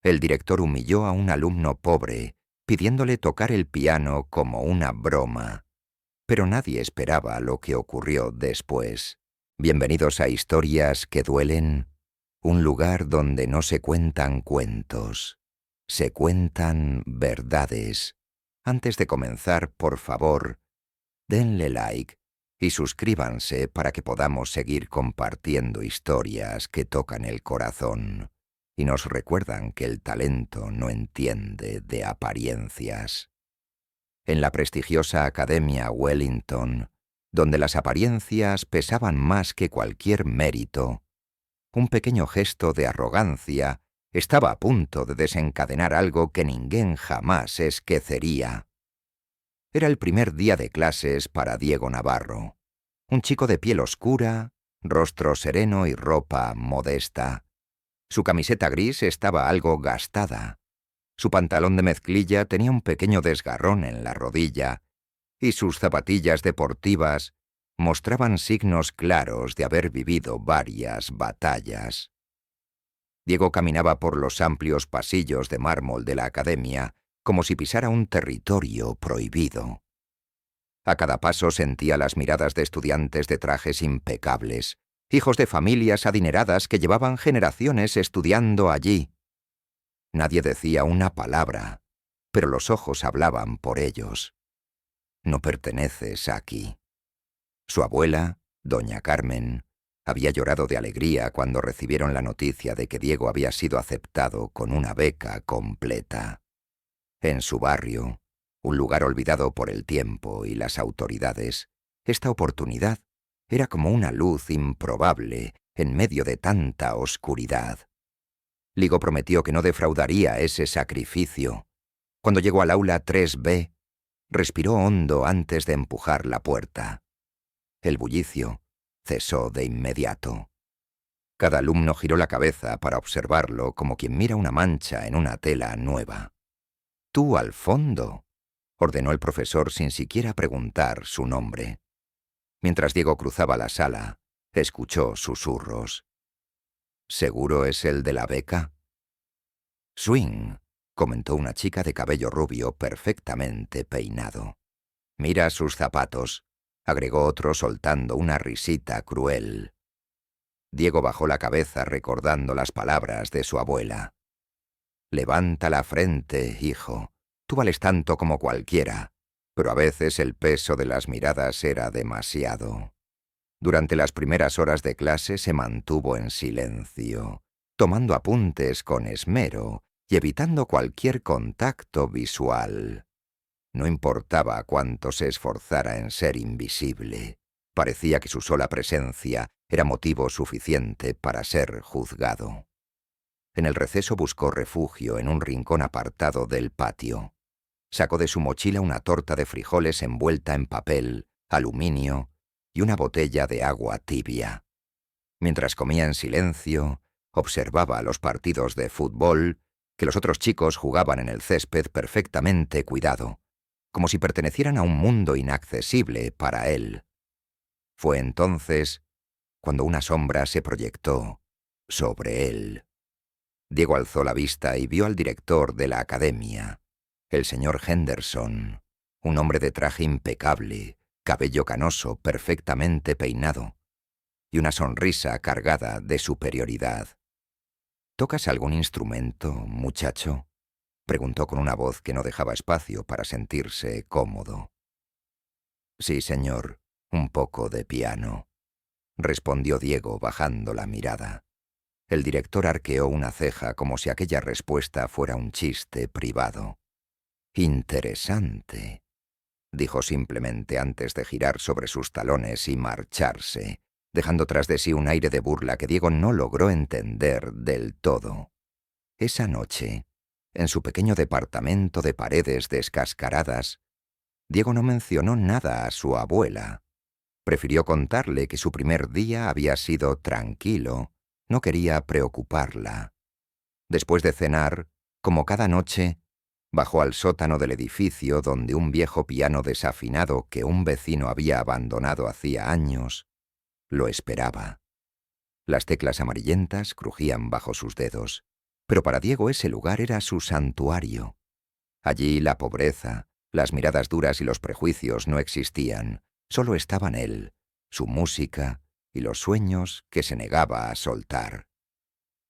El director humilló a un alumno pobre, pidiéndole tocar el piano como una broma. Pero nadie esperaba lo que ocurrió después. Bienvenidos a Historias que Duelen, un lugar donde no se cuentan cuentos, se cuentan verdades. Antes de comenzar, por favor, denle like y suscríbanse para que podamos seguir compartiendo historias que tocan el corazón y nos recuerdan que el talento no entiende de apariencias. En la prestigiosa Academia Wellington, donde las apariencias pesaban más que cualquier mérito, un pequeño gesto de arrogancia estaba a punto de desencadenar algo que ninguén jamás esquecería. Era el primer día de clases para Diego Navarro, un chico de piel oscura, rostro sereno y ropa modesta. Su camiseta gris estaba algo gastada. Su pantalón de mezclilla tenía un pequeño desgarrón en la rodilla y sus zapatillas deportivas mostraban signos claros de haber vivido varias batallas. Diego caminaba por los amplios pasillos de mármol de la academia como si pisara un territorio prohibido. A cada paso sentía las miradas de estudiantes de trajes impecables, hijos de familias adineradas que llevaban generaciones estudiando allí. Nadie decía una palabra, pero los ojos hablaban por ellos. No perteneces aquí. Su abuela, doña Carmen, había llorado de alegría cuando recibieron la noticia de que Diego había sido aceptado con una beca completa. En su barrio, un lugar olvidado por el tiempo y las autoridades, esta oportunidad era como una luz improbable en medio de tanta oscuridad. Ligo prometió que no defraudaría ese sacrificio. Cuando llegó al aula 3B, respiró hondo antes de empujar la puerta. El bullicio cesó de inmediato. Cada alumno giró la cabeza para observarlo como quien mira una mancha en una tela nueva. «Tú al fondo», ordenó el profesor sin siquiera preguntar su nombre. Mientras Diego cruzaba la sala, escuchó susurros. «¿Seguro es el de la beca?» «Swing», comentó una chica de cabello rubio perfectamente peinado. «Mira sus zapatos», agregó otro soltando una risita cruel. Diego bajó la cabeza recordando las palabras de su abuela. «Levanta la frente, hijo. Tú vales tanto como cualquiera», pero a veces el peso de las miradas era demasiado. Durante las primeras horas de clase se mantuvo en silencio, tomando apuntes con esmero y evitando cualquier contacto visual. No importaba cuánto se esforzara en ser invisible. Parecía que su sola presencia era motivo suficiente para ser juzgado. En el receso buscó refugio en un rincón apartado del patio. Sacó de su mochila una torta de frijoles envuelta en papel, aluminio y una botella de agua tibia. Mientras comía en silencio, observaba los partidos de fútbol que los otros chicos jugaban en el césped perfectamente cuidado, como si pertenecieran a un mundo inaccesible para él. Fue entonces cuando una sombra se proyectó sobre él. Diego alzó la vista y vio al director de la academia, el señor Henderson, un hombre de traje impecable, cabello canoso perfectamente peinado, y una sonrisa cargada de superioridad. «¿Tocas algún instrumento, muchacho?», preguntó con una voz que no dejaba espacio para sentirse cómodo. «Sí, señor, un poco de piano», respondió Diego bajando la mirada. El director arqueó una ceja como si aquella respuesta fuera un chiste privado. «Interesante», dijo simplemente antes de girar sobre sus talones y marcharse, dejando tras de sí un aire de burla que Diego no logró entender del todo. Esa noche, en su pequeño departamento de paredes descascaradas, Diego no mencionó nada a su abuela. Prefirió contarle que su primer día había sido tranquilo, no quería preocuparla. Después de cenar, como cada noche, bajó al sótano del edificio donde un viejo piano desafinado que un vecino había abandonado hacía años lo esperaba. Las teclas amarillentas crujían bajo sus dedos, pero para Diego ese lugar era su santuario. Allí la pobreza, las miradas duras y los prejuicios no existían, solo estaban él, su música y los sueños que se negaba a soltar.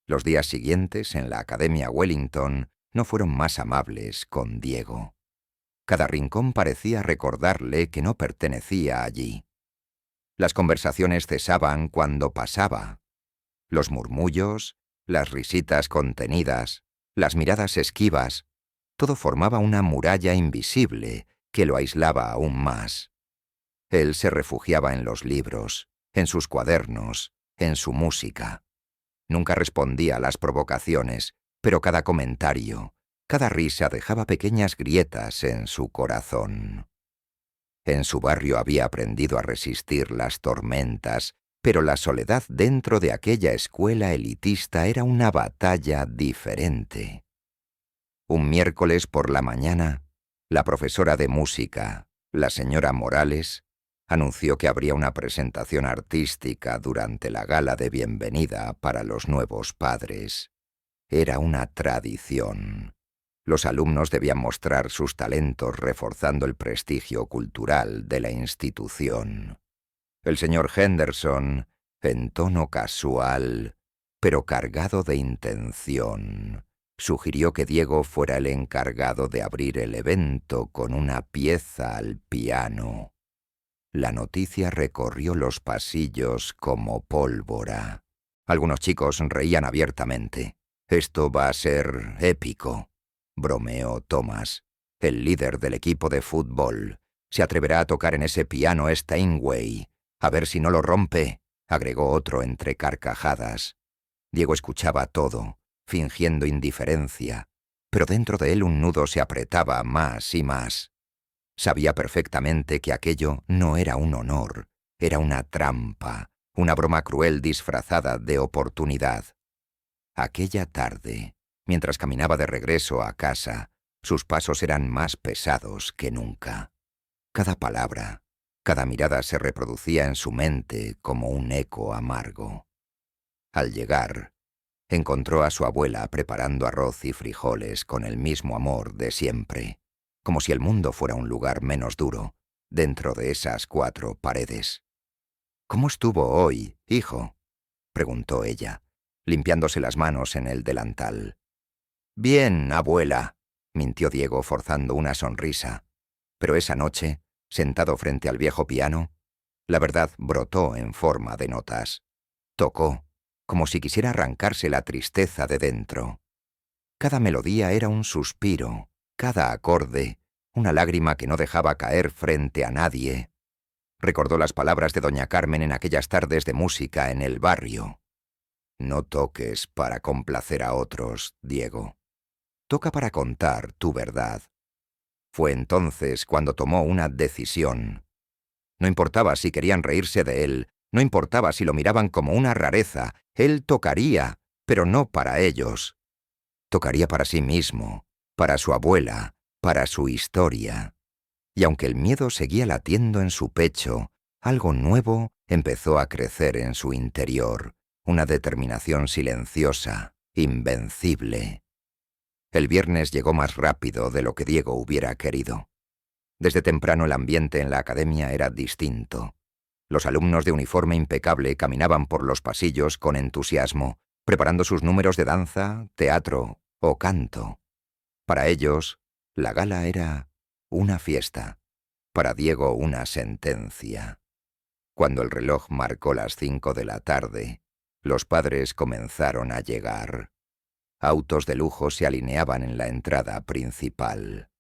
Los días siguientes en la Academia Wellington no fueron más amables con Diego. Cada rincón parecía recordarle que no pertenecía allí. Las conversaciones cesaban cuando pasaba. Los murmullos, las risitas contenidas, las miradas esquivas, todo formaba una muralla invisible que lo aislaba aún más. Él se refugiaba en los libros, en sus cuadernos, en su música. Nunca respondía a las provocaciones, pero cada comentario, cada risa dejaba pequeñas grietas en su corazón. En su barrio había aprendido a resistir las tormentas, pero la soledad dentro de aquella escuela elitista era una batalla diferente. Un miércoles por la mañana, la profesora de música, la señora Morales, anunció que habría una presentación artística durante la gala de bienvenida para los nuevos padres. Era una tradición. Los alumnos debían mostrar sus talentos reforzando el prestigio cultural de la institución. El señor Henderson, en tono casual, pero cargado de intención, sugirió que Diego fuera el encargado de abrir el evento con una pieza al piano. La noticia recorrió los pasillos como pólvora. Algunos chicos reían abiertamente. «Esto va a ser épico», bromeó Thomas, el líder del equipo de fútbol. «Se atreverá a tocar en ese piano Steinway. A ver si no lo rompe», agregó otro entre carcajadas. Diego escuchaba todo, fingiendo indiferencia, pero dentro de él un nudo se apretaba más y más. Sabía perfectamente que aquello no era un honor, era una trampa, una broma cruel disfrazada de oportunidad. Aquella tarde, mientras caminaba de regreso a casa, sus pasos eran más pesados que nunca. Cada palabra, cada mirada se reproducía en su mente como un eco amargo. Al llegar, encontró a su abuela preparando arroz y frijoles con el mismo amor de siempre, como si el mundo fuera un lugar menos duro, dentro de esas 4 paredes. «¿Cómo estuvo hoy, hijo?», preguntó ella, limpiándose las manos en el delantal. «Bien, abuela», mintió Diego forzando una sonrisa. Pero esa noche, sentado frente al viejo piano, la verdad brotó en forma de notas. Tocó, como si quisiera arrancarse la tristeza de dentro. Cada melodía era un suspiro, cada acorde, una lágrima que no dejaba caer frente a nadie. Recordó las palabras de doña Carmen en aquellas tardes de música en el barrio. «No toques para complacer a otros, Diego. Toca para contar tu verdad». Fue entonces cuando tomó una decisión. No importaba si querían reírse de él, no importaba si lo miraban como una rareza, él tocaría, pero no para ellos. Tocaría para sí mismo, para su abuela, para su historia. Y aunque el miedo seguía latiendo en su pecho, algo nuevo empezó a crecer en su interior, una determinación silenciosa, invencible. El viernes llegó más rápido de lo que Diego hubiera querido. Desde temprano el ambiente en la academia era distinto. Los alumnos de uniforme impecable caminaban por los pasillos con entusiasmo, preparando sus números de danza, teatro o canto. Para ellos, la gala era una fiesta. Para Diego, una sentencia. Cuando el reloj marcó las 5 de la tarde, los padres comenzaron a llegar. Autos de lujo se alineaban en la entrada principal.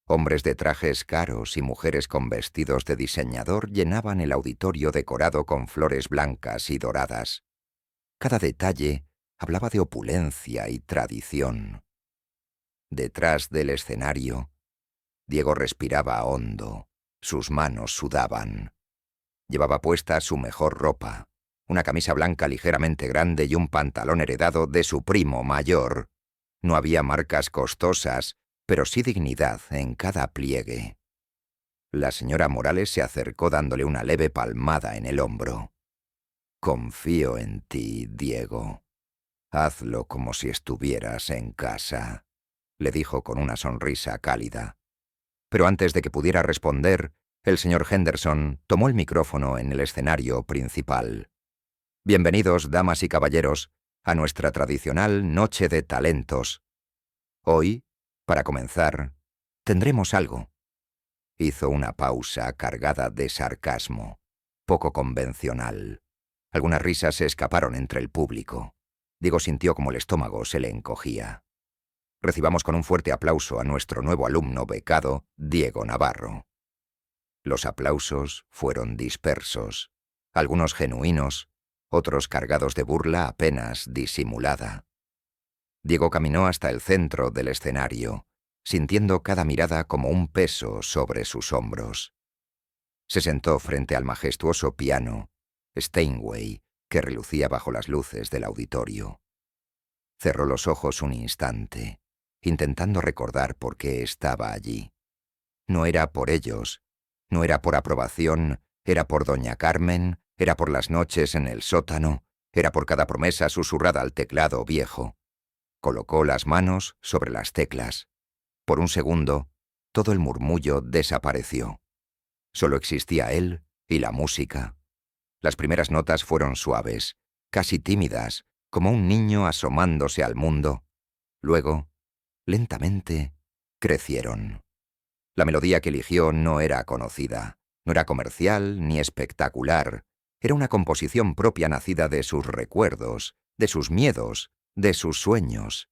Hombres de trajes caros y mujeres con vestidos de diseñador llenaban el auditorio decorado con flores blancas y doradas. Cada detalle hablaba de opulencia y tradición. Detrás del escenario, Diego respiraba hondo, sus manos sudaban. Llevaba puesta su mejor ropa, una camisa blanca ligeramente grande y un pantalón heredado de su primo mayor. No había marcas costosas, pero sí dignidad en cada pliegue. La señora Morales se acercó dándole una leve palmada en el hombro. «Confío en ti, Diego». Hazlo como si estuvieras en casa, le dijo con una sonrisa cálida. Pero antes de que pudiera responder, el señor Henderson tomó el micrófono en el escenario principal. Bienvenidos, damas y caballeros, a nuestra tradicional Noche de Talentos. Hoy, para comenzar, tendremos algo. Hizo una pausa cargada de sarcasmo, poco convencional. Algunas risas se escaparon entre el público. Diego sintió como el estómago se le encogía. Recibamos con un fuerte aplauso a nuestro nuevo alumno becado, Diego Navarro. Los aplausos fueron dispersos, algunos genuinos, otros cargados de burla apenas disimulada. Diego caminó hasta el centro del escenario, sintiendo cada mirada como un peso sobre sus hombros. Se sentó frente al majestuoso piano, Steinway, que relucía bajo las luces del auditorio. Cerró los ojos un instante, intentando recordar por qué estaba allí. No era por ellos, no era por aprobación, era por doña Carmen, era por las noches en el sótano, era por cada promesa susurrada al teclado viejo. Colocó las manos sobre las teclas. Por un segundo, todo el murmullo desapareció. Solo existía él y la música. Las primeras notas fueron suaves, casi tímidas, como un niño asomándose al mundo. Luego, lentamente, crecieron. La melodía que eligió no era conocida, no era comercial ni espectacular. Era una composición propia nacida de sus recuerdos, de sus miedos, de sus sueños.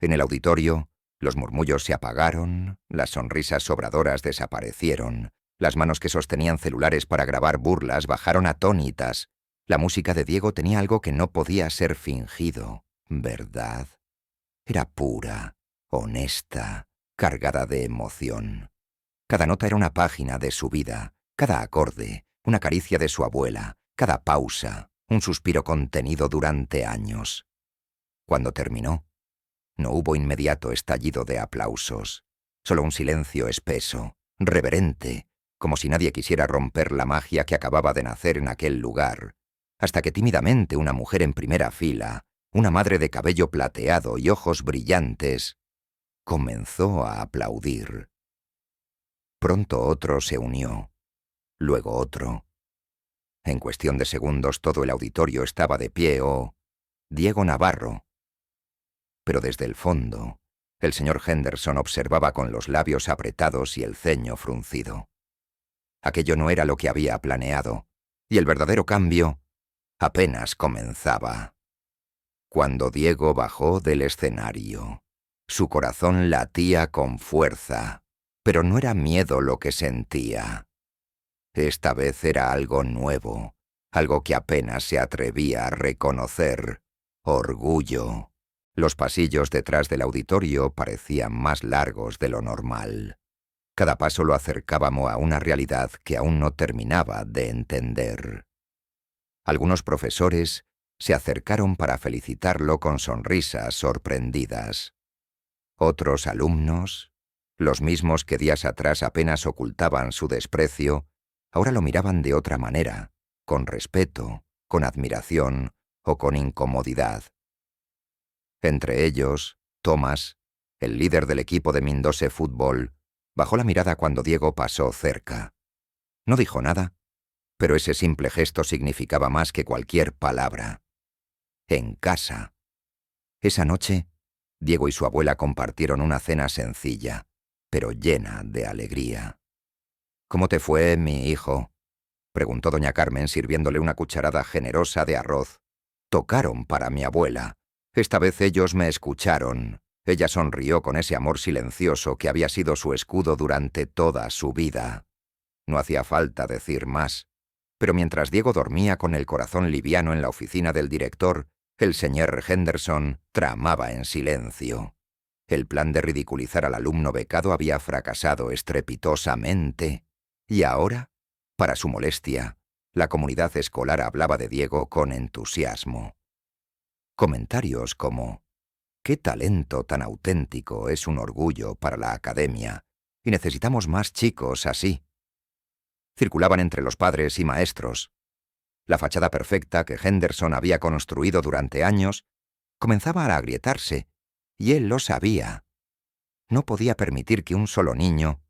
En el auditorio, los murmullos se apagaron, las sonrisas sobradoras desaparecieron, las manos que sostenían celulares para grabar burlas bajaron atónitas. La música de Diego tenía algo que no podía ser fingido, ¿verdad? Era pura, honesta, cargada de emoción. Cada nota era una página de su vida, cada acorde, una caricia de su abuela, cada pausa, un suspiro contenido durante años. Cuando terminó, no hubo inmediato estallido de aplausos, solo un silencio espeso, reverente, como si nadie quisiera romper la magia que acababa de nacer en aquel lugar, hasta que tímidamente una mujer en primera fila, una madre de cabello plateado y ojos brillantes, comenzó a aplaudir. Pronto otro se unió, luego otro. En cuestión de segundos todo el auditorio estaba de pie o Diego Navarro. Pero desde el fondo, el señor Henderson observaba con los labios apretados y el ceño fruncido. Aquello no era lo que había planeado, y el verdadero cambio apenas comenzaba. Cuando Diego bajó del escenario, su corazón latía con fuerza, pero no era miedo lo que sentía. Esta vez era algo nuevo, algo que apenas se atrevía a reconocer: orgullo. Los pasillos detrás del auditorio parecían más largos de lo normal. Cada paso lo acercábamos a una realidad que aún no terminaba de entender. Algunos profesores se acercaron para felicitarlo con sonrisas sorprendidas. Otros alumnos, los mismos que días atrás apenas ocultaban su desprecio, ahora lo miraban de otra manera, con respeto, con admiración o con incomodidad. Entre ellos, Thomas, el líder del equipo de Mindose Fútbol, bajó la mirada cuando Diego pasó cerca. No dijo nada, pero ese simple gesto significaba más que cualquier palabra. En casa. Esa noche, Diego y su abuela compartieron una cena sencilla, pero llena de alegría. «¿Cómo te fue, mi hijo?», preguntó doña Carmen sirviéndole una cucharada generosa de arroz. «Tocaron para mi abuela. Esta vez ellos me escucharon». Ella sonrió con ese amor silencioso que había sido su escudo durante toda su vida. No hacía falta decir más, pero mientras Diego dormía con el corazón liviano en la oficina del director, el señor Henderson tramaba en silencio. El plan de ridiculizar al alumno becado había fracasado estrepitosamente, y ahora, para su molestia, la comunidad escolar hablaba de Diego con entusiasmo. Comentarios como: «Qué talento tan auténtico, es un orgullo para la academia, y necesitamos más chicos así», circulaban entre los padres y maestros. La fachada perfecta que Henderson había construido durante años comenzaba a agrietarse, y él lo sabía. No podía permitir que un solo niño,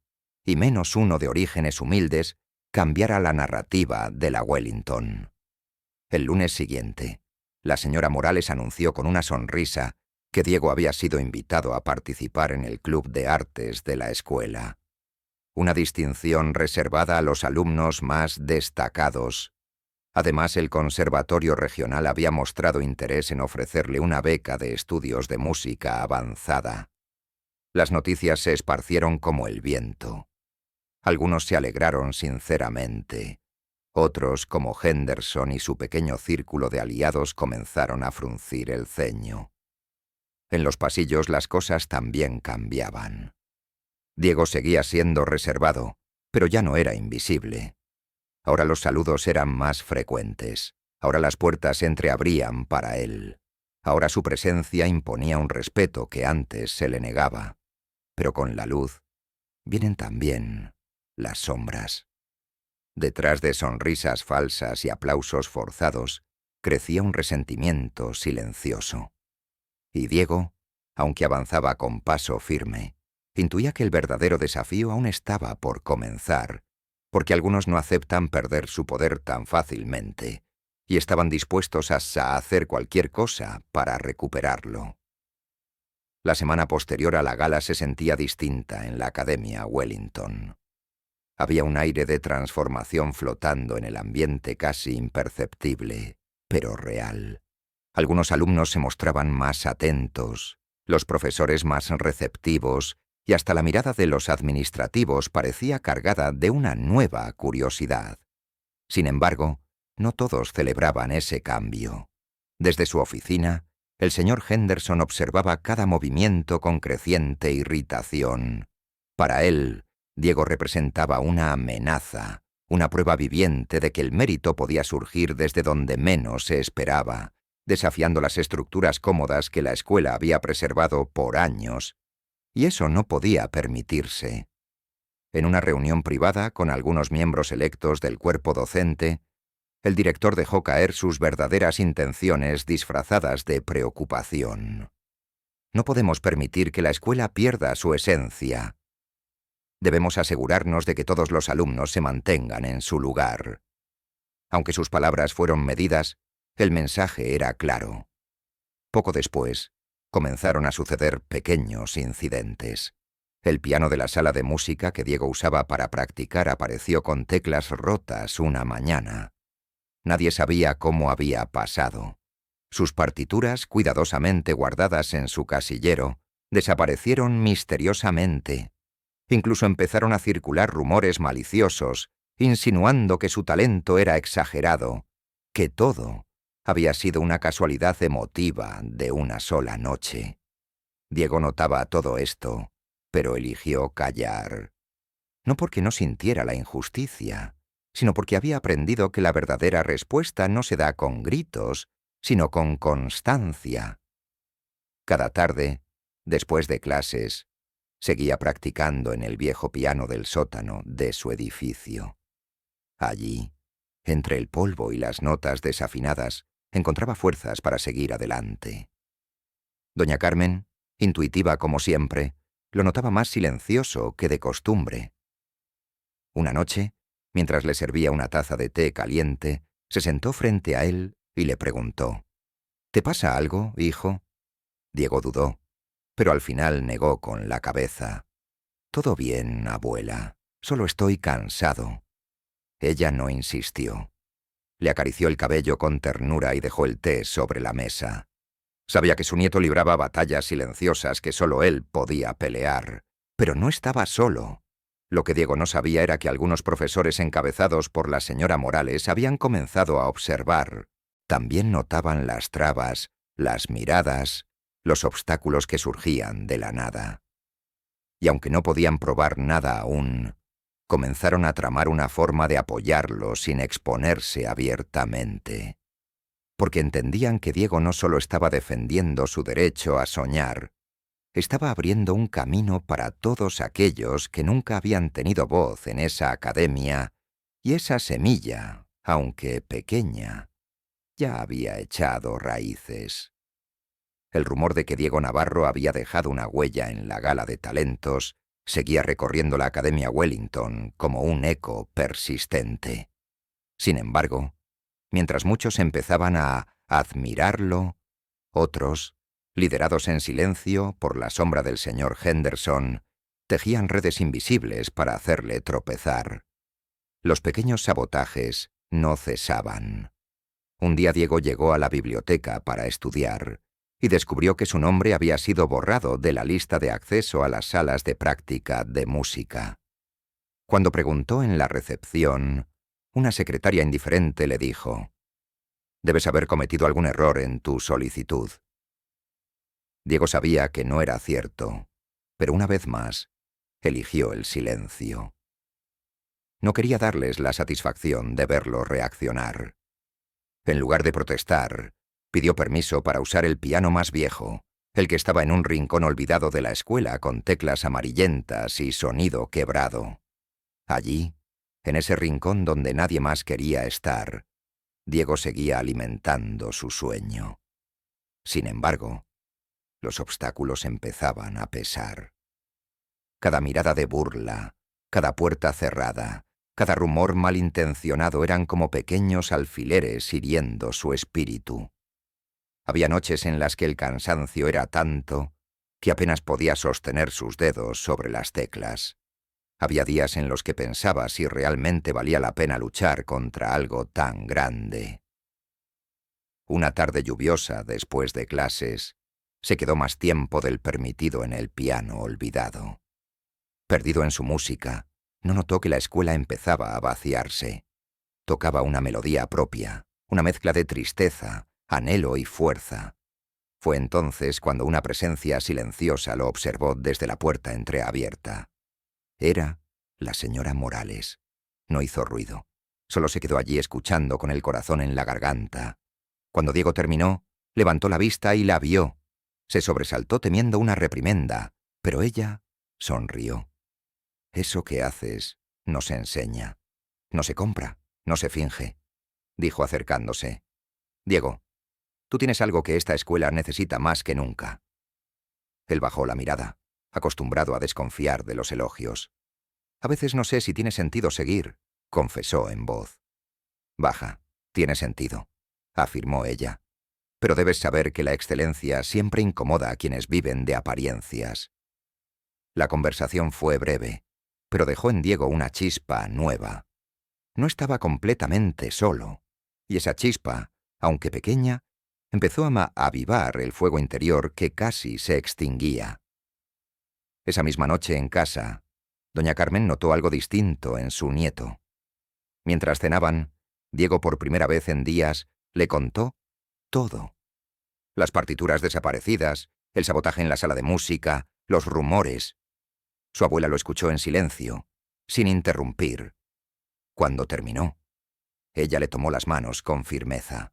y menos uno de orígenes humildes, cambiara la narrativa de la Wellington. El lunes siguiente, la señora Morales anunció con una sonrisa que Diego había sido invitado a participar en el club de artes de la escuela. Una distinción reservada a los alumnos más destacados. Además, el Conservatorio Regional había mostrado interés en ofrecerle una beca de estudios de música avanzada. Las noticias se esparcieron como el viento. Algunos se alegraron sinceramente. Otros, como Henderson y su pequeño círculo de aliados, comenzaron a fruncir el ceño. En los pasillos las cosas también cambiaban. Diego seguía siendo reservado, pero ya no era invisible. Ahora los saludos eran más frecuentes. Ahora las puertas se entreabrían para él. Ahora su presencia imponía un respeto que antes se le negaba. Pero con la luz vienen también las sombras. Detrás de sonrisas falsas y aplausos forzados, crecía un resentimiento silencioso. Y Diego, aunque avanzaba con paso firme, intuía que el verdadero desafío aún estaba por comenzar, porque algunos no aceptan perder su poder tan fácilmente, y estaban dispuestos a hacer cualquier cosa para recuperarlo. La semana posterior a la gala se sentía distinta en la Academia Wellington. Había un aire de transformación flotando en el ambiente casi imperceptible, pero real. Algunos alumnos se mostraban más atentos, los profesores más receptivos, y hasta la mirada de los administrativos parecía cargada de una nueva curiosidad. Sin embargo, no todos celebraban ese cambio. Desde su oficina, el señor Henderson observaba cada movimiento con creciente irritación. Para él, Diego representaba una amenaza, una prueba viviente de que el mérito podía surgir desde donde menos se esperaba, desafiando las estructuras cómodas que la escuela había preservado por años. Y eso no podía permitirse. En una reunión privada con algunos miembros electos del cuerpo docente, el director dejó caer sus verdaderas intenciones disfrazadas de preocupación. No podemos permitir que la escuela pierda su esencia. Debemos asegurarnos de que todos los alumnos se mantengan en su lugar. Aunque sus palabras fueron medidas, el mensaje era claro. Poco después, comenzaron a suceder pequeños incidentes. El piano de la sala de música que Diego usaba para practicar apareció con teclas rotas una mañana. Nadie sabía cómo había pasado. Sus partituras, cuidadosamente guardadas en su casillero, desaparecieron misteriosamente. Incluso empezaron a circular rumores maliciosos, insinuando que su talento era exagerado, que todo había sido una casualidad emotiva de una sola noche. Diego notaba todo esto, pero eligió callar. No porque no sintiera la injusticia, sino porque había aprendido que la verdadera respuesta no se da con gritos, sino con constancia. Cada tarde, después de clases, seguía practicando en el viejo piano del sótano de su edificio. Allí, entre el polvo y las notas desafinadas, encontraba fuerzas para seguir adelante. Doña Carmen, intuitiva como siempre, lo notaba más silencioso que de costumbre. Una noche, mientras le servía una taza de té caliente, se sentó frente a él y le preguntó: «¿Te pasa algo, hijo?» Diego dudó, pero al final negó con la cabeza. «Todo bien, abuela. Solo estoy cansado». Ella no insistió. Le acarició el cabello con ternura y dejó el té sobre la mesa. Sabía que su nieto libraba batallas silenciosas que solo él podía pelear, pero no estaba solo. Lo que Diego no sabía era que algunos profesores encabezados por la señora Morales habían comenzado a observar. También notaban las trabas, las miradas, los obstáculos que surgían de la nada. Y aunque no podían probar nada aún, comenzaron a tramar una forma de apoyarlo sin exponerse abiertamente. Porque entendían que Diego no solo estaba defendiendo su derecho a soñar, estaba abriendo un camino para todos aquellos que nunca habían tenido voz en esa academia, y esa semilla, aunque pequeña, ya había echado raíces. El rumor de que Diego Navarro había dejado una huella en la gala de talentos seguía recorriendo la Academia Wellington como un eco persistente. Sin embargo, mientras muchos empezaban a admirarlo, otros, liderados en silencio por la sombra del señor Henderson, tejían redes invisibles para hacerle tropezar. Los pequeños sabotajes no cesaban. Un día Diego llegó a la biblioteca para estudiar y descubrió que su nombre había sido borrado de la lista de acceso a las salas de práctica de música. Cuando preguntó en la recepción, una secretaria indiferente le dijo: «Debes haber cometido algún error en tu solicitud». Diego sabía que no era cierto, pero una vez más, eligió el silencio. No quería darles la satisfacción de verlo reaccionar. En lugar de protestar, pidió permiso para usar el piano más viejo, el que estaba en un rincón olvidado de la escuela con teclas amarillentas y sonido quebrado. Allí, en ese rincón donde nadie más quería estar, Diego seguía alimentando su sueño. Sin embargo, los obstáculos empezaban a pesar. Cada mirada de burla, cada puerta cerrada, cada rumor malintencionado eran como pequeños alfileres hiriendo su espíritu. Había noches en las que el cansancio era tanto que apenas podía sostener sus dedos sobre las teclas. Había días en los que pensaba si realmente valía la pena luchar contra algo tan grande. Una tarde lluviosa, después de clases, se quedó más tiempo del permitido en el piano olvidado. Perdido en su música, no notó que la escuela empezaba a vaciarse. Tocaba una melodía propia, una mezcla de tristeza, anhelo y fuerza. Fue entonces cuando una presencia silenciosa lo observó desde la puerta entreabierta. Era la señora Morales. No hizo ruido. Solo se quedó allí escuchando con el corazón en la garganta. Cuando Diego terminó, levantó la vista y la vio. Se sobresaltó temiendo una reprimenda, pero ella sonrió. «Eso que haces no se enseña, no se compra, no se finge», dijo acercándose. «Diego, tú tienes algo que esta escuela necesita más que nunca». Él bajó la mirada, acostumbrado a desconfiar de los elogios. «A veces no sé si tiene sentido seguir», confesó en voz. «Baja, tiene sentido», afirmó ella. «Pero debes saber que la excelencia siempre incomoda a quienes viven de apariencias». La conversación fue breve, pero dejó en Diego una chispa nueva. No estaba completamente solo, y esa chispa, aunque pequeña, empezó a avivar el fuego interior que casi se extinguía. Esa misma noche en casa, doña Carmen notó algo distinto en su nieto. Mientras cenaban, Diego por primera vez en días le contó todo. Las partituras desaparecidas, el sabotaje en la sala de música, los rumores. Su abuela lo escuchó en silencio, sin interrumpir. Cuando terminó, ella le tomó las manos con firmeza.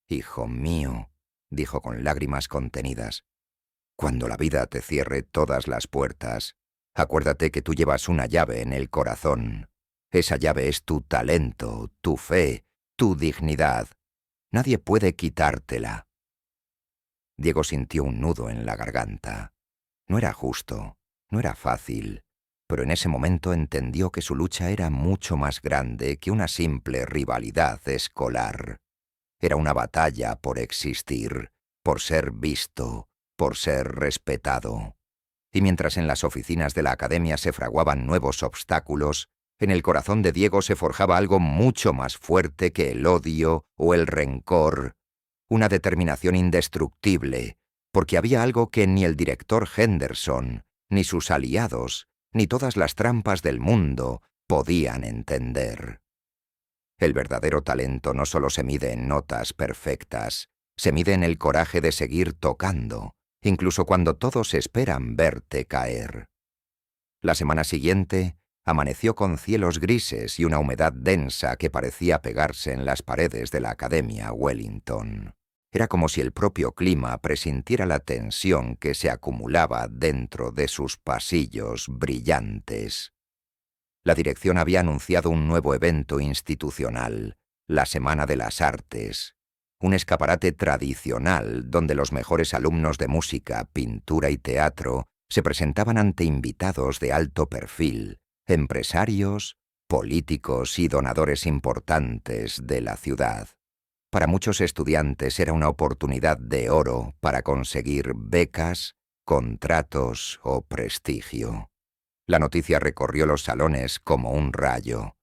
«Hijo mío», dijo con lágrimas contenidas, «cuando la vida te cierre todas las puertas, acuérdate que tú llevas una llave en el corazón. Esa llave es tu talento, tu fe, tu dignidad. Nadie puede quitártela». Diego sintió un nudo en la garganta. No era justo, no era fácil, pero en ese momento entendió que su lucha era mucho más grande que una simple rivalidad escolar. Era una batalla por existir, por ser visto, por ser respetado. Y mientras en las oficinas de la academia se fraguaban nuevos obstáculos, en el corazón de Diego se forjaba algo mucho más fuerte que el odio o el rencor, una determinación indestructible, porque había algo que ni el director Henderson, ni sus aliados, ni todas las trampas del mundo podían entender. El verdadero talento no solo se mide en notas perfectas, se mide en el coraje de seguir tocando, incluso cuando todos esperan verte caer. La semana siguiente amaneció con cielos grises y una humedad densa que parecía pegarse en las paredes de la Academia Wellington. Era como si el propio clima presintiera la tensión que se acumulaba dentro de sus pasillos brillantes. La dirección había anunciado un nuevo evento institucional, la Semana de las Artes, un escaparate tradicional donde los mejores alumnos de música, pintura y teatro se presentaban ante invitados de alto perfil, empresarios, políticos y donadores importantes de la ciudad. Para muchos estudiantes era una oportunidad de oro para conseguir becas, contratos o prestigio. La noticia recorrió los salones como un rayo.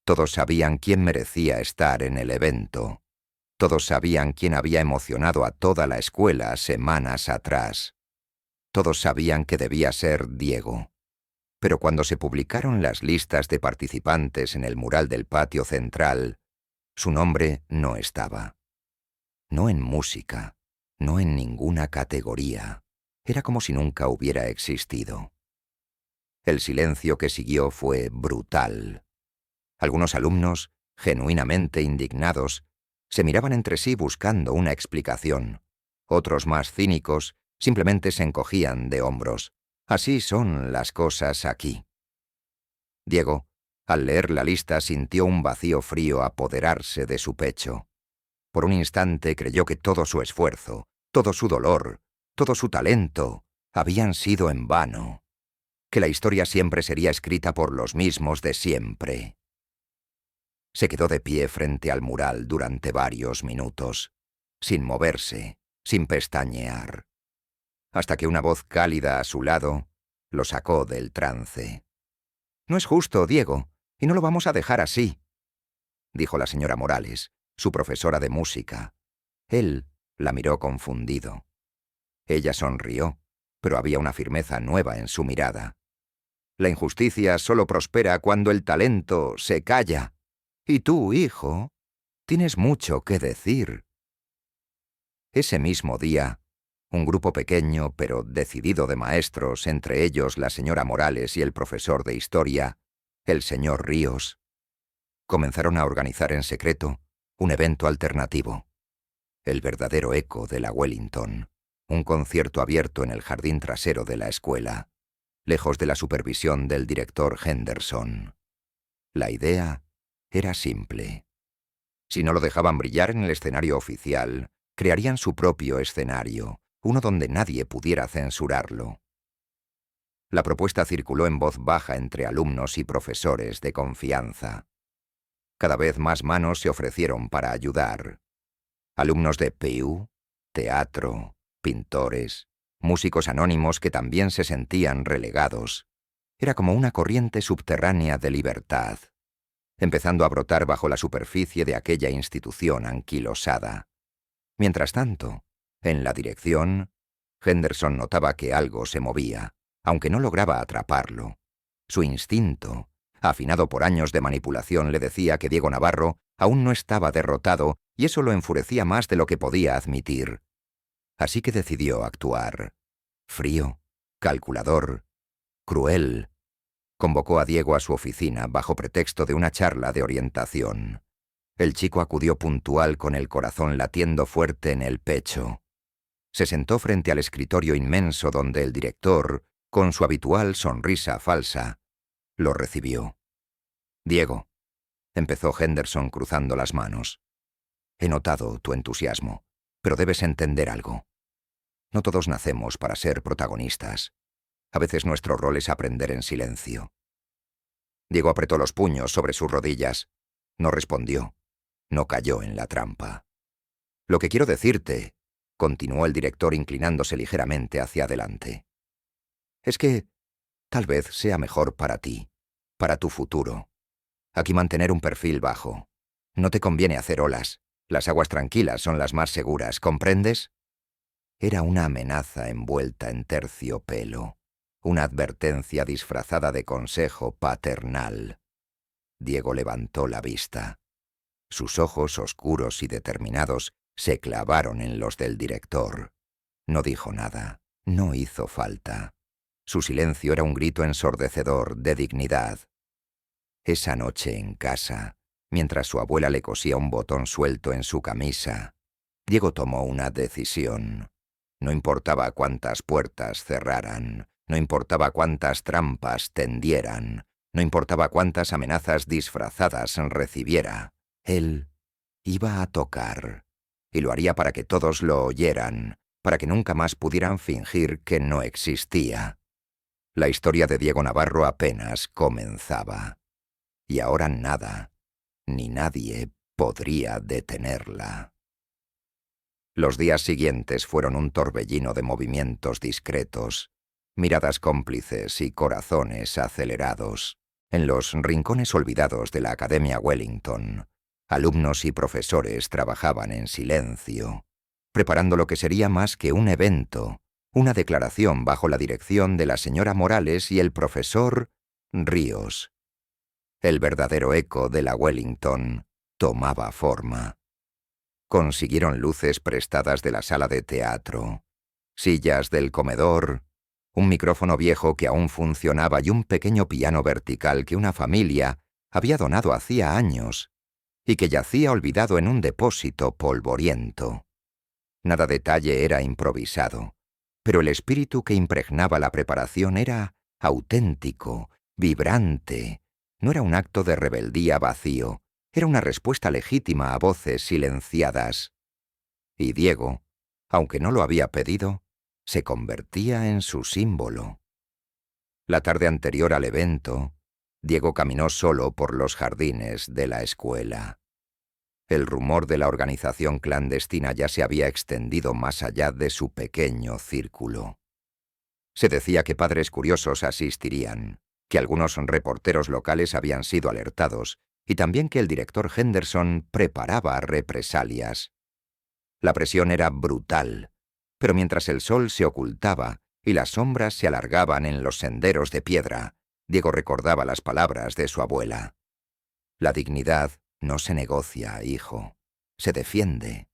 Todos sabían quién merecía estar en el evento. Todos sabían quién había emocionado a toda la escuela semanas atrás. Todos sabían que debía ser Diego. Pero cuando se publicaron las listas de participantes en el mural del patio central, su nombre no estaba. No en música, no en ninguna categoría. Era como si nunca hubiera existido. El silencio que siguió fue brutal. Algunos alumnos, genuinamente indignados, se miraban entre sí buscando una explicación. Otros más cínicos simplemente se encogían de hombros. Así son las cosas aquí. Diego, al leer la lista, sintió un vacío frío apoderarse de su pecho. Por un instante creyó que todo su esfuerzo, todo su dolor, todo su talento habían sido en vano, que la historia siempre sería escrita por los mismos de siempre. Se quedó de pie frente al mural durante varios minutos, sin moverse, sin pestañear, hasta que una voz cálida a su lado lo sacó del trance. «No es justo, Diego, y no lo vamos a dejar así», dijo la señora Morales, su profesora de música. Él la miró confundido. Ella sonrió, pero había una firmeza nueva en su mirada. «La injusticia solo prospera cuando el talento se calla. Y tú, hijo, tienes mucho que decir». Ese mismo día, un grupo pequeño pero decidido de maestros, entre ellos la señora Morales y el profesor de historia, el señor Ríos, comenzaron a organizar en secreto un evento alternativo, el verdadero eco de la Wellington, un concierto abierto en el jardín trasero de la escuela, lejos de la supervisión del director Henderson. La idea era simple. Si no lo dejaban brillar en el escenario oficial, crearían su propio escenario, uno donde nadie pudiera censurarlo. La propuesta circuló en voz baja entre alumnos y profesores de confianza. Cada vez más manos se ofrecieron para ayudar. Alumnos de PIU, teatro, pintores, músicos anónimos que también se sentían relegados. Era como una corriente subterránea de libertad, empezando a brotar bajo la superficie de aquella institución anquilosada. Mientras tanto, en la dirección, Henderson notaba que algo se movía, aunque no lograba atraparlo. Su instinto, afinado por años de manipulación, le decía que Diego Navarro aún no estaba derrotado y eso lo enfurecía más de lo que podía admitir. Así que decidió actuar. Frío, calculador, cruel. Convocó a Diego a su oficina bajo pretexto de una charla de orientación. El chico acudió puntual con el corazón latiendo fuerte en el pecho. Se sentó frente al escritorio inmenso donde el director, con su habitual sonrisa falsa, lo recibió. «Diego», empezó Henderson cruzando las manos, «he notado tu entusiasmo, pero debes entender algo. No todos nacemos para ser protagonistas. A veces nuestro rol es aprender en silencio». Diego apretó los puños sobre sus rodillas. No respondió. No cayó en la trampa. «Lo que quiero decirte», continuó el director inclinándose ligeramente hacia adelante, «es que tal vez sea mejor para ti, para tu futuro. Aquí mantener un perfil bajo. No te conviene hacer olas. Las aguas tranquilas son las más seguras, ¿comprendes?» Era una amenaza envuelta en terciopelo, una advertencia disfrazada de consejo paternal. Diego levantó la vista. Sus ojos oscuros y determinados se clavaron en los del director. No dijo nada, no hizo falta. Su silencio era un grito ensordecedor de dignidad. Esa noche en casa, mientras su abuela le cosía un botón suelto en su camisa, Diego tomó una decisión. No importaba cuántas puertas cerraran, no importaba cuántas trampas tendieran, no importaba cuántas amenazas disfrazadas recibiera. Él iba a tocar, y lo haría para que todos lo oyeran, para que nunca más pudieran fingir que no existía. La historia de Diego Navarro apenas comenzaba. Y ahora nada, ni nadie podría detenerla. Los días siguientes fueron un torbellino de movimientos discretos, miradas cómplices y corazones acelerados. En los rincones olvidados de la Academia Wellington, alumnos y profesores trabajaban en silencio, preparando lo que sería más que un evento, una declaración bajo la dirección de la señora Morales y el profesor Ríos. El verdadero eco de la Wellington tomaba forma. Consiguieron luces prestadas de la sala de teatro, sillas del comedor, un micrófono viejo que aún funcionaba y un pequeño piano vertical que una familia había donado hacía años y que yacía olvidado en un depósito polvoriento. Nada detalle era improvisado, pero el espíritu que impregnaba la preparación era auténtico, vibrante. No era un acto de rebeldía vacío, era una respuesta legítima a voces silenciadas. Y Diego, aunque no lo había pedido, se convertía en su símbolo. La tarde anterior al evento, Diego caminó solo por los jardines de la escuela. El rumor de la organización clandestina ya se había extendido más allá de su pequeño círculo. Se decía que padres curiosos asistirían, que algunos reporteros locales habían sido alertados y también que el director Henderson preparaba represalias. La presión era brutal, pero mientras el sol se ocultaba y las sombras se alargaban en los senderos de piedra, Diego recordaba las palabras de su abuela. La dignidad no se negocia, hijo, se defiende.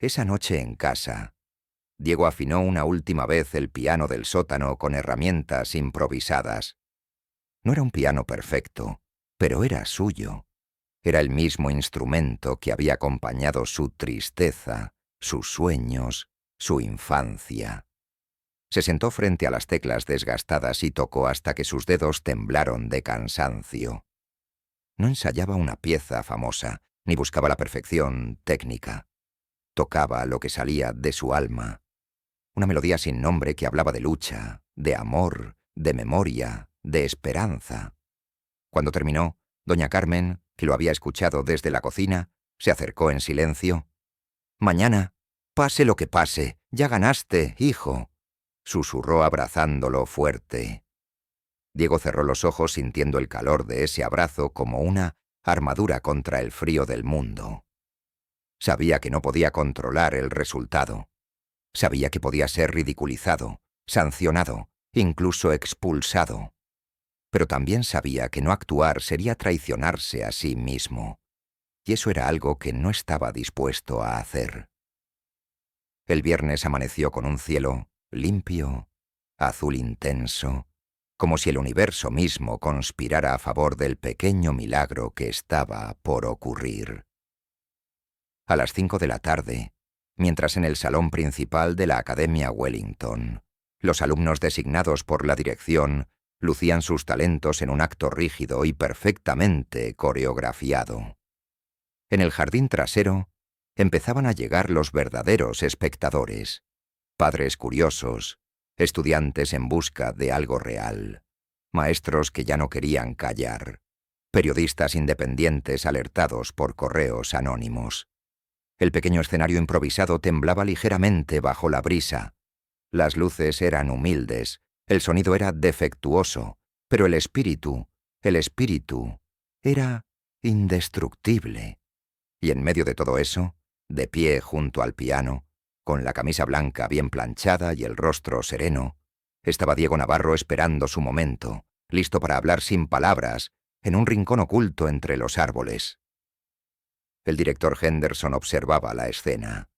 Esa noche en casa, Diego afinó una última vez el piano del sótano con herramientas improvisadas. No era un piano perfecto, pero era suyo. Era el mismo instrumento que había acompañado su tristeza, sus sueños, su infancia. Se sentó frente a las teclas desgastadas y tocó hasta que sus dedos temblaron de cansancio. No ensayaba una pieza famosa, ni buscaba la perfección técnica. Tocaba lo que salía de su alma. Una melodía sin nombre que hablaba de lucha, de amor, de memoria, de esperanza. Cuando terminó, doña Carmen, que lo había escuchado desde la cocina, se acercó en silencio. «Mañana, pase lo que pase, ya ganaste, hijo», susurró abrazándolo fuerte. Diego cerró los ojos sintiendo el calor de ese abrazo como una armadura contra el frío del mundo. Sabía que no podía controlar el resultado. Sabía que podía ser ridiculizado, sancionado, incluso expulsado. Pero también sabía que no actuar sería traicionarse a sí mismo. Y eso era algo que no estaba dispuesto a hacer. El viernes amaneció con un cielo limpio, azul intenso, como si el universo mismo conspirara a favor del pequeño milagro que estaba por ocurrir. A las 5 de la tarde, mientras en el salón principal de la Academia Wellington, los alumnos designados por la dirección lucían sus talentos en un acto rígido y perfectamente coreografiado. En el jardín trasero empezaban a llegar los verdaderos espectadores, padres curiosos, estudiantes en busca de algo real, maestros que ya no querían callar, periodistas independientes alertados por correos anónimos. El pequeño escenario improvisado temblaba ligeramente bajo la brisa. Las luces eran humildes, el sonido era defectuoso, pero el espíritu era indestructible. Y en medio de todo eso, de pie junto al piano, con la camisa blanca bien planchada y el rostro sereno, estaba Diego Navarro esperando su momento, listo para hablar sin palabras, en un rincón oculto entre los árboles. El director Henderson observaba la escena.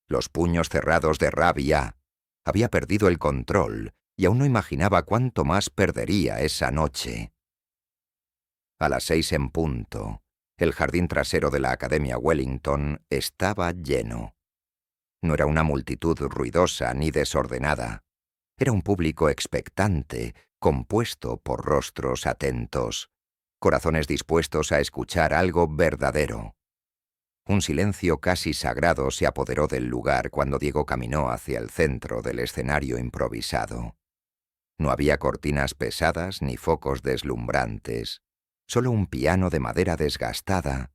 Los puños cerrados de rabia. Había perdido el control y aún no imaginaba cuánto más perdería esa noche. A las 6 en punto, el jardín trasero de la Academia Wellington estaba lleno. No era una multitud ruidosa ni desordenada. Era un público expectante, compuesto por rostros atentos, corazones dispuestos a escuchar algo verdadero. Un silencio casi sagrado se apoderó del lugar cuando Diego caminó hacia el centro del escenario improvisado. No había cortinas pesadas ni focos deslumbrantes, solo un piano de madera desgastada,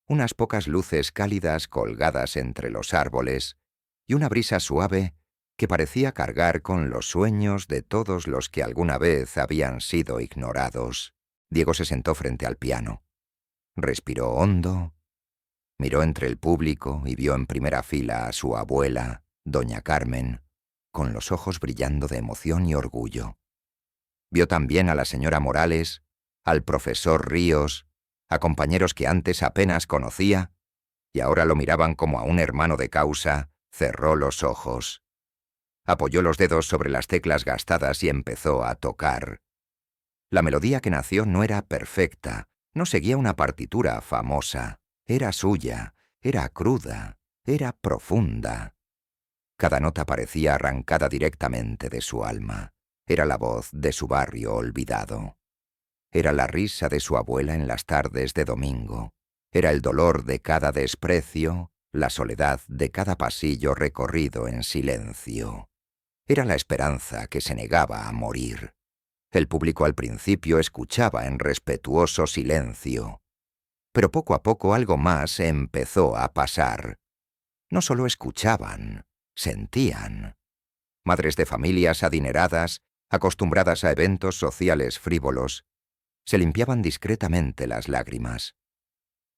unas pocas luces cálidas colgadas entre los árboles y una brisa suave que parecía cargar con los sueños de todos los que alguna vez habían sido ignorados. Diego se sentó frente al piano. Respiró hondo, miró entre el público y vio en primera fila a su abuela, doña Carmen, con los ojos brillando de emoción y orgullo. Vio también a la señora Morales, al profesor Ríos, a compañeros que antes apenas conocía y ahora lo miraban como a un hermano de causa. Cerró los ojos. Apoyó los dedos sobre las teclas gastadas y empezó a tocar. La melodía que nació no era perfecta, no seguía una partitura famosa. Era suya, era cruda, era profunda. Cada nota parecía arrancada directamente de su alma. Era la voz de su barrio olvidado. Era la risa de su abuela en las tardes de domingo. Era el dolor de cada desprecio, la soledad de cada pasillo recorrido en silencio. Era la esperanza que se negaba a morir. El público al principio escuchaba en respetuoso silencio. Pero poco a poco algo más empezó a pasar. No solo escuchaban, sentían. Madres de familias adineradas, acostumbradas a eventos sociales frívolos, se limpiaban discretamente las lágrimas.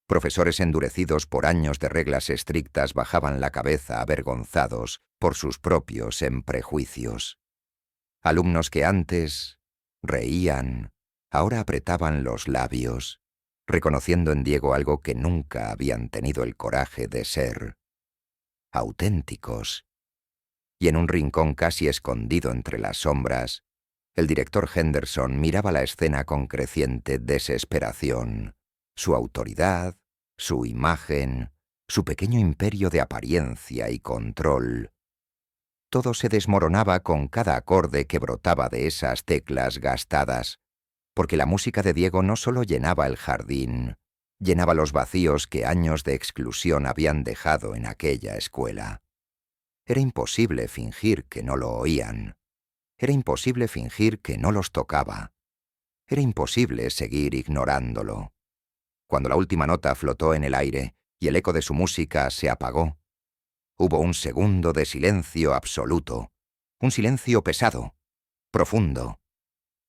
Profesores endurecidos por años de reglas estrictas bajaban la cabeza avergonzados por sus propios prejuicios. Alumnos que antes reían, ahora apretaban los labios, reconociendo en Diego algo que nunca habían tenido el coraje de ser: auténticos. Y en un rincón casi escondido entre las sombras, el director Henderson miraba la escena con creciente desesperación. Su autoridad, su imagen, su pequeño imperio de apariencia y control. Todo se desmoronaba con cada acorde que brotaba de esas teclas gastadas, porque la música de Diego no solo llenaba el jardín, llenaba los vacíos que años de exclusión habían dejado en aquella escuela. Era imposible fingir que no lo oían. Era imposible fingir que no los tocaba. Era imposible seguir ignorándolo. Cuando la última nota flotó en el aire y el eco de su música se apagó, hubo un segundo de silencio absoluto, un silencio pesado, profundo.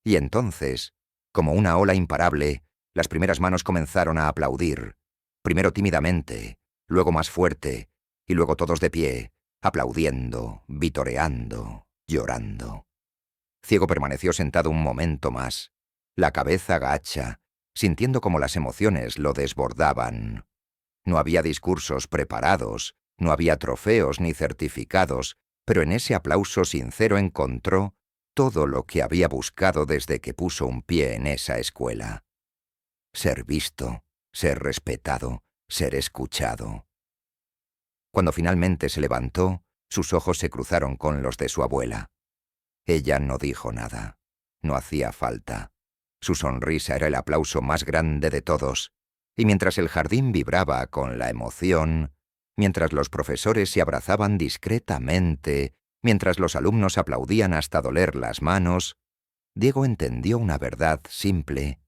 Y entonces, como una ola imparable, las primeras manos comenzaron a aplaudir, primero tímidamente, luego más fuerte, y luego todos de pie, aplaudiendo, vitoreando, llorando. Ciego permaneció sentado un momento más, la cabeza gacha, sintiendo como las emociones lo desbordaban. No había discursos preparados, no había trofeos ni certificados, pero en ese aplauso sincero encontró todo lo que había buscado desde que puso un pie en esa escuela: ser visto, ser respetado, ser escuchado. Cuando finalmente se levantó, sus ojos se cruzaron con los de su abuela. Ella no dijo nada. No hacía falta. Su sonrisa era el aplauso más grande de todos, y mientras el jardín vibraba con la emoción, mientras los profesores se abrazaban discretamente, mientras los alumnos aplaudían hasta doler las manos, Diego entendió una verdad simple,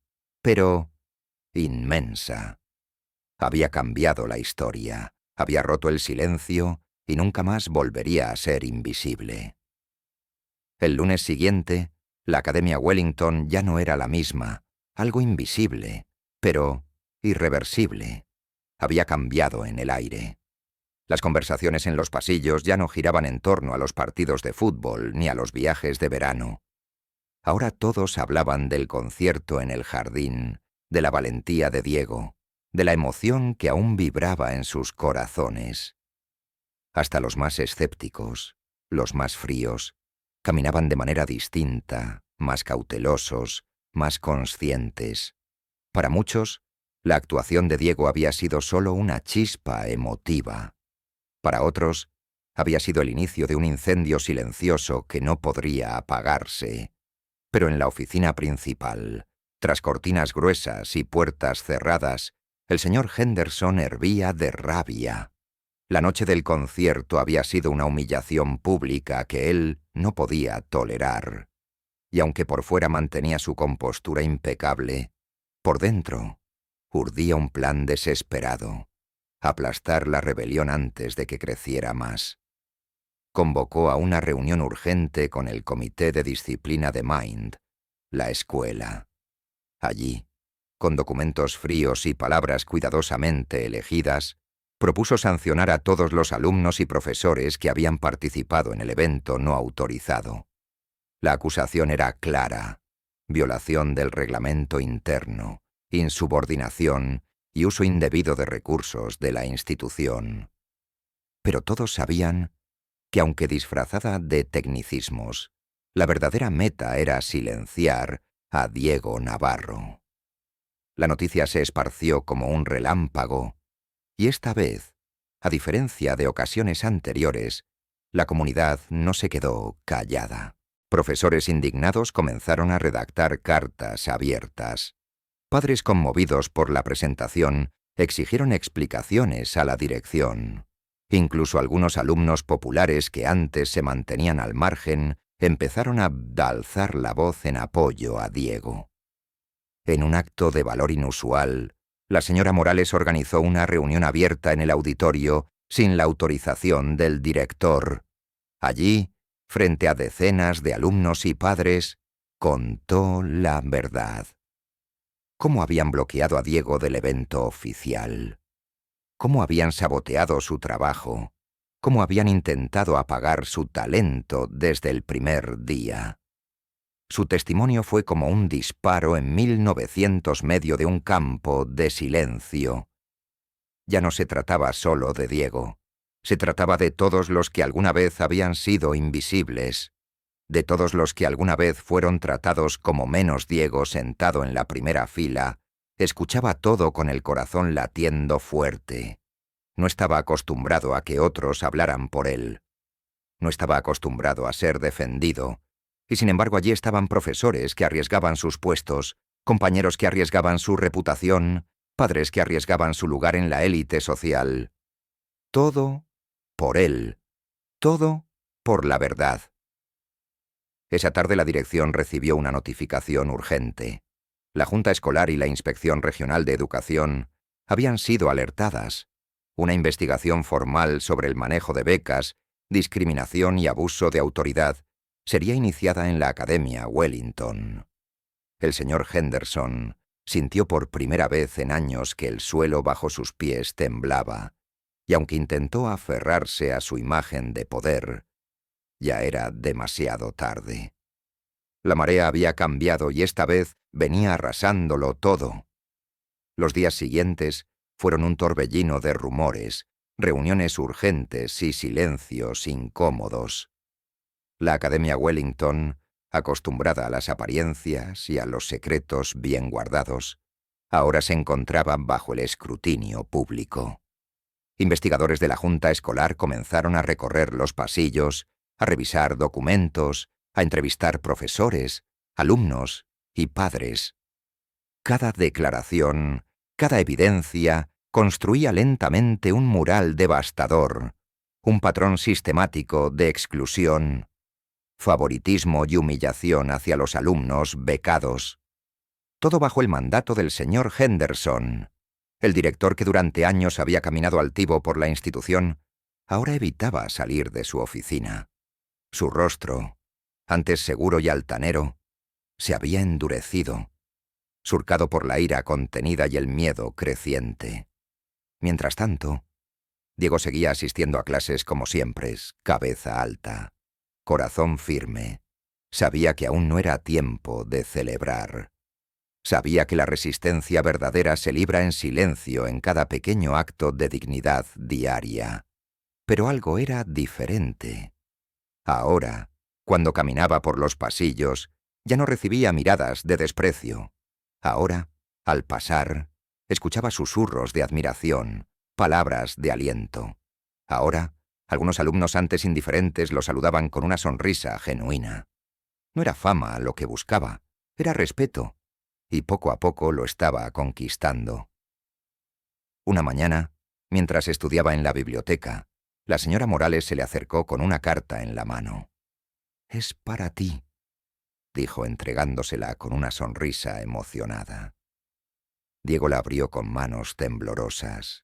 pero inmensa. Había cambiado la historia, había roto el silencio y nunca más volvería a ser invisible. El lunes siguiente, la Academia Wellington ya no era la misma, algo invisible, pero irreversible. Había cambiado en el aire. Las conversaciones en los pasillos ya no giraban en torno a los partidos de fútbol ni a los viajes de verano. Ahora todos hablaban del concierto en el jardín, de la valentía de Diego, de la emoción que aún vibraba en sus corazones. Hasta los más escépticos, los más fríos, caminaban de manera distinta, más cautelosos, más conscientes. Para muchos, la actuación de Diego había sido solo una chispa emotiva. Para otros, había sido el inicio de un incendio silencioso que no podría apagarse. Pero en la oficina principal, tras cortinas gruesas y puertas cerradas, El señor Henderson hervía de rabia. La noche del concierto había sido una humillación pública que él no podía tolerar. Y aunque por fuera mantenía su compostura impecable, por dentro urdía un plan desesperado: aplastar la rebelión antes de que creciera más. Convocó a una reunión urgente con el Comité de Disciplina de Mind, la escuela. Allí, con documentos fríos y palabras cuidadosamente elegidas, propuso sancionar a todos los alumnos y profesores que habían participado en el evento no autorizado. La acusación era clara: violación del reglamento interno, insubordinación y uso indebido de recursos de la institución. Pero todos sabían que, aunque disfrazada de tecnicismos, la verdadera meta era silenciar a Diego Navarro. La noticia se esparció como un relámpago, y esta vez, a diferencia de ocasiones anteriores, la comunidad no se quedó callada. Profesores indignados comenzaron a redactar cartas abiertas. Padres conmovidos por la presentación exigieron explicaciones a la dirección. Incluso algunos alumnos populares que antes se mantenían al margen empezaron a alzar la voz en apoyo a Diego. En un acto de valor inusual, la señora Morales organizó una reunión abierta en el auditorio sin la autorización del director. Allí, frente a decenas de alumnos y padres, contó la verdad. ¿Cómo habían bloqueado a Diego del evento oficial? ¿Cómo habían saboteado su trabajo? ¿Cómo habían intentado apagar su talento desde el primer día? Su testimonio fue como un disparo en 1900 medio de un campo de silencio. Ya no se trataba solo de Diego. Se trataba de todos los que alguna vez habían sido invisibles, de todos los que alguna vez fueron tratados como menos. Diego, sentado en la primera fila, escuchaba todo con el corazón latiendo fuerte. No estaba acostumbrado a que otros hablaran por él. No estaba acostumbrado a ser defendido. Y sin embargo allí estaban profesores que arriesgaban sus puestos, compañeros que arriesgaban su reputación, padres que arriesgaban su lugar en la élite social. Todo por él. Todo por la verdad. Esa tarde la dirección recibió una notificación urgente. La Junta Escolar y la Inspección Regional de Educación habían sido alertadas. Una investigación formal sobre el manejo de becas, discriminación y abuso de autoridad sería iniciada en la Academia Wellington. El señor Henderson sintió por primera vez en años que el suelo bajo sus pies temblaba, y aunque intentó aferrarse a su imagen de poder, ya era demasiado tarde. La marea había cambiado y esta vez venía arrasándolo todo. Los días siguientes fueron un torbellino de rumores, reuniones urgentes y silencios incómodos. La Academia Wellington, acostumbrada a las apariencias y a los secretos bien guardados, ahora se encontraba bajo el escrutinio público. Investigadores de la Junta Escolar comenzaron a recorrer los pasillos, a revisar documentos, a entrevistar profesores, alumnos y padres. Cada declaración, cada evidencia, construía lentamente un mural devastador, un patrón sistemático de exclusión, favoritismo y humillación hacia los alumnos becados. Todo bajo el mandato del señor Henderson. El director, que durante años había caminado altivo por la institución, ahora evitaba salir de su oficina. Su rostro, antes seguro y altanero, se había endurecido, surcado por la ira contenida y el miedo creciente. Mientras tanto, Diego seguía asistiendo a clases como siempre, cabeza alta, corazón firme. Sabía que aún no era tiempo de celebrar. Sabía que la resistencia verdadera se libra en silencio en cada pequeño acto de dignidad diaria. Pero algo era diferente. Ahora, cuando caminaba por los pasillos, ya no recibía miradas de desprecio. Ahora, al pasar, escuchaba susurros de admiración, palabras de aliento. Ahora, algunos alumnos antes indiferentes lo saludaban con una sonrisa genuina. No era fama lo que buscaba, era respeto, y poco a poco lo estaba conquistando. Una mañana, mientras estudiaba en la biblioteca, la señora Morales se le acercó con una carta en la mano. «Es para ti», dijo entregándosela con una sonrisa emocionada. Diego la abrió con manos temblorosas.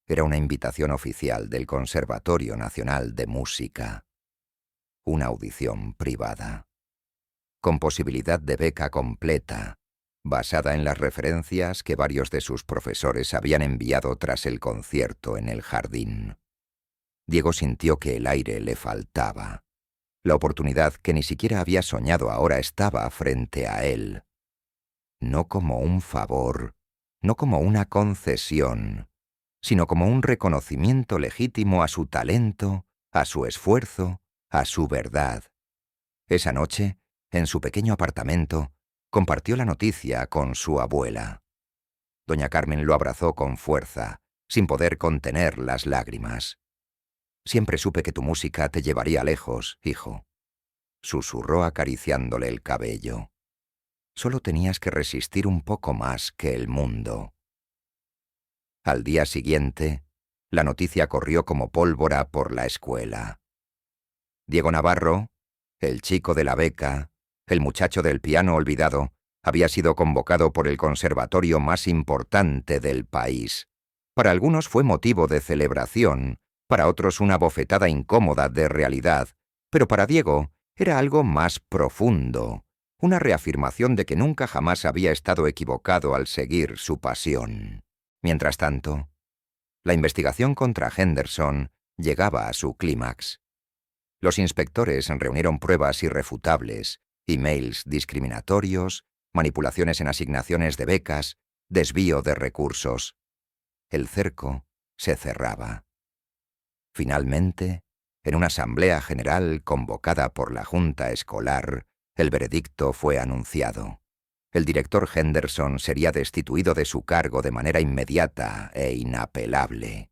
Era una invitación oficial del Conservatorio Nacional de Música. Una audición privada, con posibilidad de beca completa, basada en las referencias que varios de sus profesores habían enviado tras el concierto en el jardín. Diego sintió que el aire le faltaba. La oportunidad que ni siquiera había soñado ahora estaba frente a él. No como un favor, no como una concesión, sino como un reconocimiento legítimo a su talento, a su esfuerzo, a su verdad. Esa noche, en su pequeño apartamento, compartió la noticia con su abuela. Doña Carmen lo abrazó con fuerza, sin poder contener las lágrimas. «Siempre supe que tu música te llevaría lejos, hijo», susurró acariciándole el cabello. «Solo tenías que resistir un poco más que el mundo». Al día siguiente, la noticia corrió como pólvora por la escuela. Diego Navarro, el chico de la beca, el muchacho del piano olvidado, había sido convocado por el conservatorio más importante del país. Para algunos fue motivo de celebración, para otros una bofetada incómoda de realidad, pero para Diego era algo más profundo, una reafirmación de que nunca jamás había estado equivocado al seguir su pasión. Mientras tanto, la investigación contra Henderson llegaba a su clímax. Los inspectores reunieron pruebas irrefutables, emails discriminatorios, manipulaciones en asignaciones de becas, desvío de recursos. El cerco se cerraba. Finalmente, en una asamblea general convocada por la Junta Escolar, el veredicto fue anunciado. El director Henderson sería destituido de su cargo de manera inmediata e inapelable.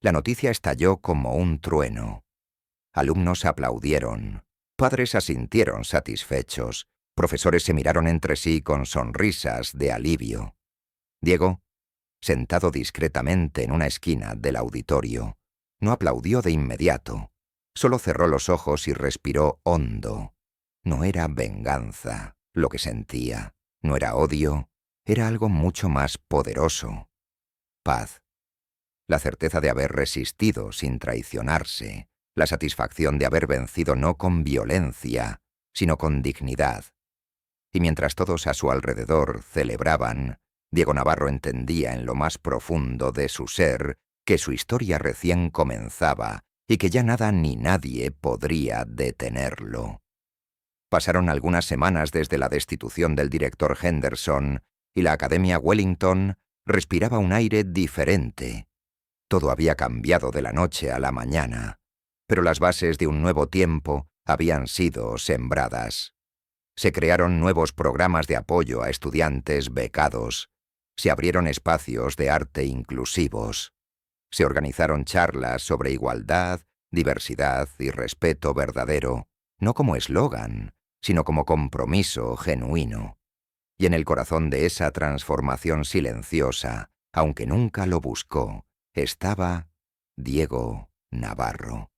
La noticia estalló como un trueno. Alumnos aplaudieron, padres asintieron satisfechos, profesores se miraron entre sí con sonrisas de alivio. Diego, sentado discretamente en una esquina del auditorio, no aplaudió de inmediato, solo cerró los ojos y respiró hondo. No era venganza lo que sentía, no era odio, era algo mucho más poderoso. Paz. La certeza de haber resistido sin traicionarse, la satisfacción de haber vencido no con violencia, sino con dignidad. Y mientras todos a su alrededor celebraban, Diego Navarro entendía en lo más profundo de su ser que su historia recién comenzaba y que ya nada ni nadie podría detenerlo. Pasaron algunas semanas desde la destitución del director Henderson y la Academia Wellington respiraba un aire diferente. Todo había cambiado de la noche a la mañana, pero las bases de un nuevo tiempo habían sido sembradas. Se crearon nuevos programas de apoyo a estudiantes becados. Se abrieron espacios de arte inclusivos. Se organizaron charlas sobre igualdad, diversidad y respeto verdadero, no como eslogan, sino como compromiso genuino. Y en el corazón de esa transformación silenciosa, aunque nunca lo buscó, estaba Diego Navarro.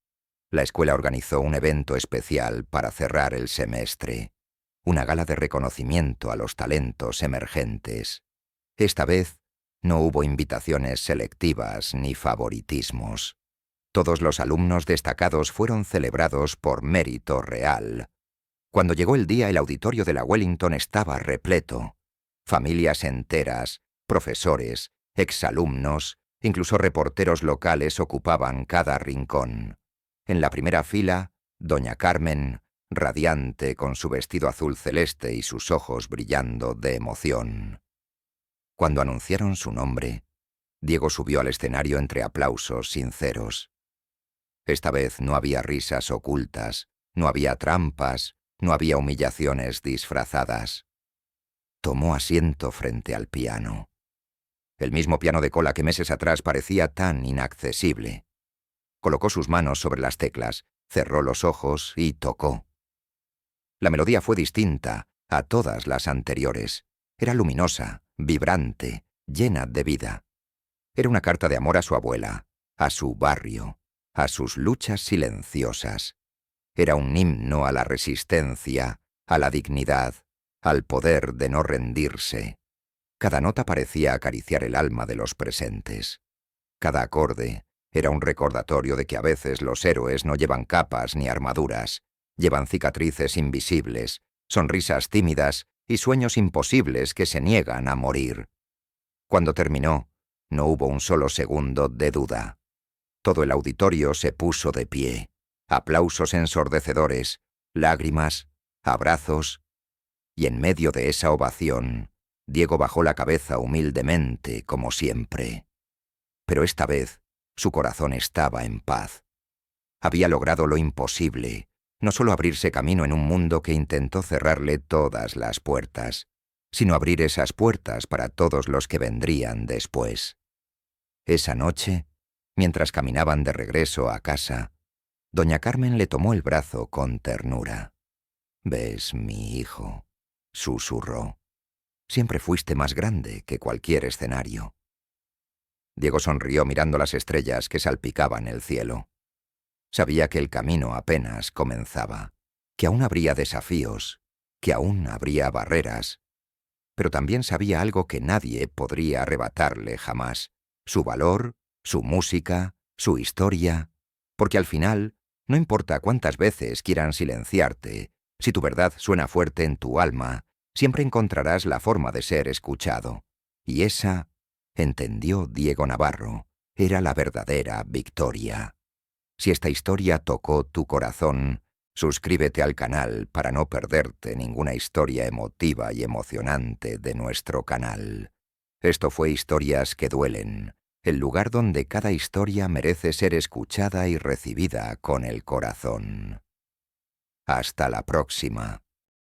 La escuela organizó un evento especial para cerrar el semestre, una gala de reconocimiento a los talentos emergentes. Esta vez no hubo invitaciones selectivas ni favoritismos. Todos los alumnos destacados fueron celebrados por mérito real. Cuando llegó el día, el auditorio de la Wellington estaba repleto. Familias enteras, profesores, exalumnos, incluso reporteros locales ocupaban cada rincón. En la primera fila, doña Carmen, radiante con su vestido azul celeste y sus ojos brillando de emoción. Cuando anunciaron su nombre, Diego subió al escenario entre aplausos sinceros. Esta vez no había risas ocultas, no había trampas, no había humillaciones disfrazadas. Tomó asiento frente al piano. El mismo piano de cola que meses atrás parecía tan inaccesible. Colocó sus manos sobre las teclas, cerró los ojos y tocó. La melodía fue distinta a todas las anteriores. Era luminosa, vibrante, llena de vida. Era una carta de amor a su abuela, a su barrio, a sus luchas silenciosas. Era un himno a la resistencia, a la dignidad, al poder de no rendirse. Cada nota parecía acariciar el alma de los presentes. Cada acorde era un recordatorio de que a veces los héroes no llevan capas ni armaduras, llevan cicatrices invisibles, sonrisas tímidas y sueños imposibles que se niegan a morir. Cuando terminó, no hubo un solo segundo de duda. Todo el auditorio se puso de pie. Aplausos ensordecedores, lágrimas, abrazos, y en medio de esa ovación, Diego bajó la cabeza humildemente, como siempre. Pero esta vez, su corazón estaba en paz. Había logrado lo imposible, no solo abrirse camino en un mundo que intentó cerrarle todas las puertas, sino abrir esas puertas para todos los que vendrían después. Esa noche, mientras caminaban de regreso a casa, doña Carmen le tomó el brazo con ternura. «¿Ves, mi hijo?», susurró. «Siempre fuiste más grande que cualquier escenario». Diego sonrió mirando las estrellas que salpicaban el cielo. Sabía que el camino apenas comenzaba, que aún habría desafíos, que aún habría barreras, pero también sabía algo que nadie podría arrebatarle jamás: su valor, su música, su historia, porque al final, no importa cuántas veces quieran silenciarte, si tu verdad suena fuerte en tu alma, siempre encontrarás la forma de ser escuchado. Y esa, entendió Diego Navarro, era la verdadera victoria. Si esta historia tocó tu corazón, suscríbete al canal para no perderte ninguna historia emotiva y emocionante de nuestro canal. Esto fue Historias que Duelen, el lugar donde cada historia merece ser escuchada y recibida con el corazón. Hasta la próxima.